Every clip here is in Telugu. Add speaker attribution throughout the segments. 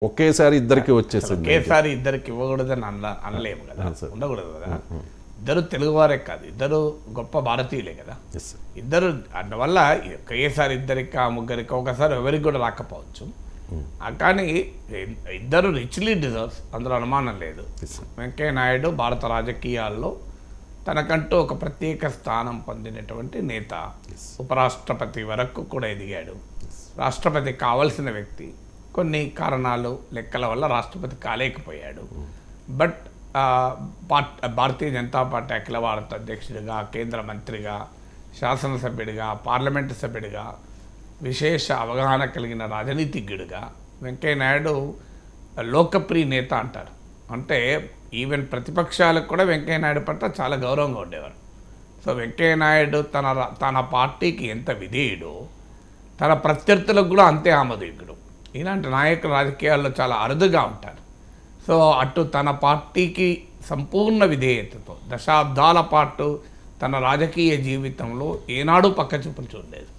Speaker 1: ఒకేసారి ఇద్దరికి వచ్చేసింది.
Speaker 2: ఒకేసారి ఇద్దరికి ఇవ్వకూడదని అనలేము కదా, ఉండకూడదు కదా. ఇద్దరు తెలుగువారే కాదు, ఇద్దరు గొప్ప భారతీయులే కదా. ఇద్దరు అందువల్ల ఒకేసారి ఇద్దరికా ముగ్గురికా ఒకసారి ఎవరికి కూడా రాకపోవచ్చు. కానీ ఇద్దరు రిచ్లీ డిజర్వ్స్, అందులో అనుమానం లేదు. వెంకయ్య నాయుడు భారత రాజకీయాల్లో తనకంటూ ఒక ప్రత్యేక స్థానం పొందినటువంటి నేత. ఉపరాష్ట్రపతి వరకు కూడా ఎదిగాడు. రాష్ట్రపతి కావాల్సిన వ్యక్తి. కొన్ని కారణాలు లెక్కల వల్ల రాష్ట్రపతి కాలేకపోయాడు. బట్ భారతీయ జనతా పార్టీ అఖిల భారత అధ్యక్షుడిగా, కేంద్ర మంత్రిగా, శాసనసభ్యుడిగా, పార్లమెంటు సభ్యుడిగా, విశేష అవగాహన కలిగిన రాజనీతిజ్ఞుడిగా వెంకయ్య నాయుడు లోకప్రియ నేత అంటారు. అంటే ఈవెన్ ప్రతిపక్షాలకు కూడా వెంకయ్య నాయుడు పట్ల చాలా గౌరవంగా ఉండేవారు. సో వెంకయ్య నాయుడు తన పార్టీకి ఎంత విధేయుడో తన ప్రత్యర్థులకు కూడా అంతే ఆమోదయోగ్యుడు. ఇలాంటి నాయకులు రాజకీయాల్లో చాలా అరుదుగా ఉంటారు. సో అటు తన పార్టీకి సంపూర్ణ విధేయతతో దశాబ్దాల పాటు తన రాజకీయ జీవితంలో ఏనాడు పక్క చూపులు చూడలేదు.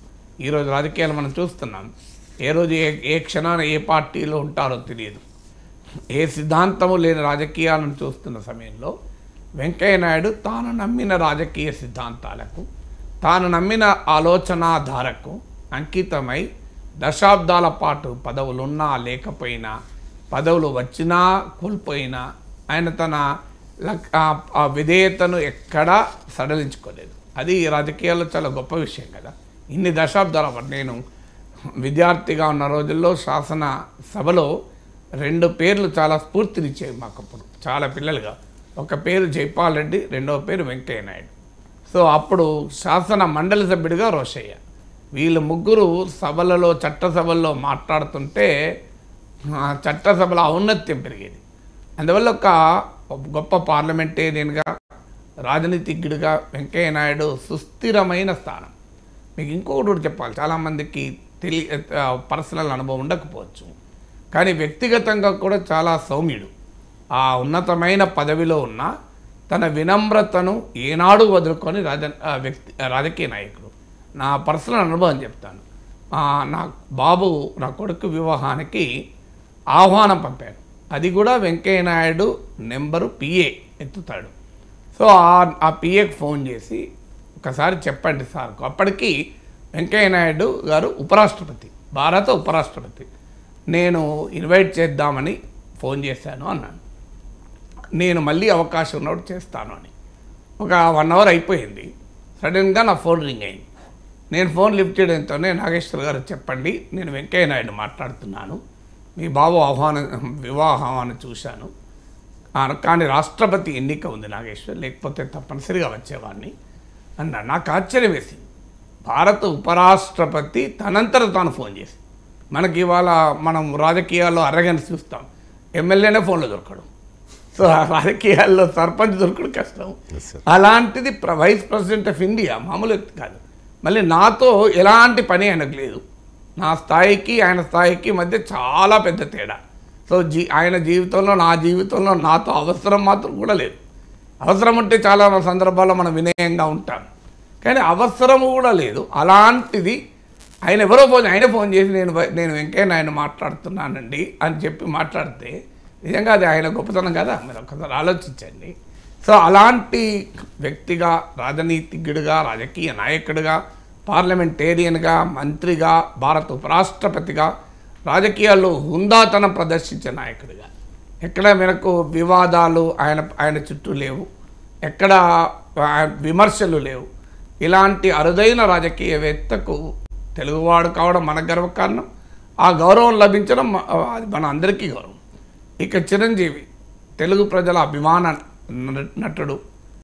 Speaker 2: ఈరోజు రాజకీయాలు మనం చూస్తున్నాం. ఏ రోజు ఏ క్షణాన ఏ పార్టీలో ఉంటారో తెలియదు. ఏ సిద్ధాంతము లేని రాజకీయాలను చూస్తున్న సమయంలో వెంకయ్య నాయుడు తాను నమ్మిన రాజకీయ సిద్ధాంతాలకు, తాను నమ్మిన ఆలోచనాధారకు అంకితమై దశాబ్దాల పాటు పదవులున్నా లేకపోయినా, పదవులు వచ్చినా కోల్పోయినా ఆయన తన విధేయతను ఎక్కడా సడలించుకోలేదు. అది రాజకీయాల్లో చాలా గొప్ప విషయం కదా. ఇన్ని దశాబ్దాల పాటు నేను విద్యార్థిగా ఉన్న రోజుల్లో శాసన సభలో 2 పేర్లు చాలా స్ఫూర్తినిచ్చేవి మాకప్పుడు చాలా పిల్లలుగా. ఒక పేరు జైపాల్ రెడ్డి, రెండవ పేరు వెంకయ్య నాయుడు. సో అప్పుడు శాసన మండలి సభ్యుడిగా రోషయ్య. వీళ్ళు ముగ్గురు సభలలో చట్టసభల్లో మాట్లాడుతుంటే చట్టసభల ఔన్నత్యం పెరిగేది. అందువల్ల ఒక గొప్ప పార్లమెంటేరియన్గా, రాజనీతిజ్ఞుడిగా వెంకయ్య నాయుడు సుస్థిరమైన స్థానం. మీకు ఇంకొకటి చెప్పాలి, చాలామందికి పర్సనల్ అనుభవం ఉండకపోవచ్చు, కానీ వ్యక్తిగతంగా కూడా చాలా సౌమ్యుడు. ఆ ఉన్నతమైన పదవిలో ఉన్న తన వినమ్రతను ఏనాడు వదులుకొని రాజకీయ నాయకుడు. నా పర్సనల్ అనుభవం చెప్తాను. నా కొడుకు వివాహానికి ఆహ్వానం పంపాను. అది కూడా వెంకయ్య నాయుడు నెంబరు పిఏ ఎత్తుతాడు. సో ఆ పిఏకి ఫోన్ చేసి ఒకసారి చెప్పండి సార్కు. అప్పటికి వెంకయ్య నాయుడు గారు ఉపరాష్ట్రపతి, భారత ఉపరాష్ట్రపతి. నేను ఇన్వైట్ చేద్దామని ఫోన్ చేశాను అన్నాను. నేను మళ్ళీ అవకాశం ఉన్నప్పుడు చేస్తాను అని. ఒక 1 అవర్ అయిపోయింది. సడన్గా నా ఫోన్ రింగ్ అయింది. నేను ఫోన్ లిఫ్ట్ చేయడంతోనే నాగేశ్వర్ గారు చెప్పండి, నేను వెంకయ్య నాయుడు మాట్లాడుతున్నాను, మీ బాబు వివాహాన్ని చూశాను, కానీ రాష్ట్రపతి ఎన్నిక ఉంది నాగేశ్వర్, లేకపోతే తప్పనిసరిగా వచ్చేవాడిని అన్నాడు. నాకు ఆశ్చర్యం వేసింది. భారత ఉపరాష్ట్రపతి తనంతట తాను ఫోన్ చేసి, మనకి ఇవాళ మనం రాజకీయాల్లో అరగని చూస్తాం, ఎమ్మెల్యేనే ఫోన్లో దొరకడు. సో రాజకీయాల్లో సర్పంచ్ దొరకడు కష్టం. అలాంటిది వైస్ ప్రెసిడెంట్ ఆఫ్ ఇండియా, మామూలు వ్యక్తి కాదు. మళ్ళీ నాతో ఎలాంటి పని ఆయనకు లేదు. నా స్థాయికి ఆయన స్థాయికి మధ్య చాలా పెద్ద తేడా. సో ఆయన జీవితంలో నా జీవితంలో నాతో అవసరం మాత్రం కూడా లేదు. అవసరం ఉంటే చాలా సందర్భాల్లో మనం వినయంగా ఉంటాం, కానీ అవసరము కూడా లేదు. అలాంటిది ఆయన ఆయన ఫోన్ చేసి నేను వెంకయ్య నాయుడు మాట్లాడుతున్నానండి అని చెప్పి మాట్లాడితే నిజంగా అది ఆయన గొప్పతనం కదా. మీరు ఒకసారి ఆలోచించండి. సో అలాంటి వ్యక్తిగా, రాజనీతిజ్ఞుడిగా, రాజకీయ నాయకుడిగా, పార్లమెంటేరియన్గా, మంత్రిగా, భారత ఉపరాష్ట్రపతిగా, రాజకీయాల్లో హుందాతనం ప్రదర్శించే నాయకుడిగా, ఎక్కడ మనకు వివాదాలు ఆయన చుట్టూ లేవు, ఎక్కడ విమర్శలు లేవు. ఇలాంటి అరుదైన రాజకీయవేత్తకు తెలుగువాడు కావడం మన గర్వకారణం. ఆ గౌరవం లభించడం మన అందరికీ గౌరవం. ఇక చిరంజీవి తెలుగు ప్రజల అభిమాన నటుడు,